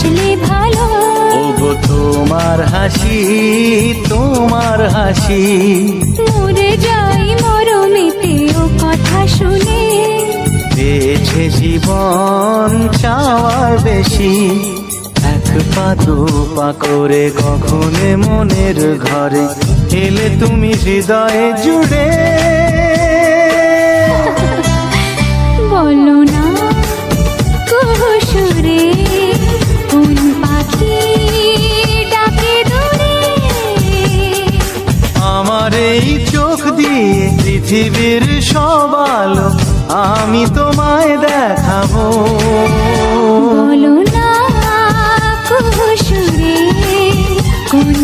হাসলে ভালো। ওগো তোমার হাসি, তোমার হাসি, মরে যাই মরমেতে ও কথা শুনে। পেয়েছে জীবন চাওয়ার বেশি, এক পা দু পা করে কখনে মনের ঘরে এলে তুমি হৃদয়ে জুড়ে। বলো না কুহুসুরে কোন পাখি ডাকে দূরে। আমার এই চোখ দিয়ে পৃথিবীর সব আলো আমি তোমায় দেখাবো। বলো না কুহুসুরে কোন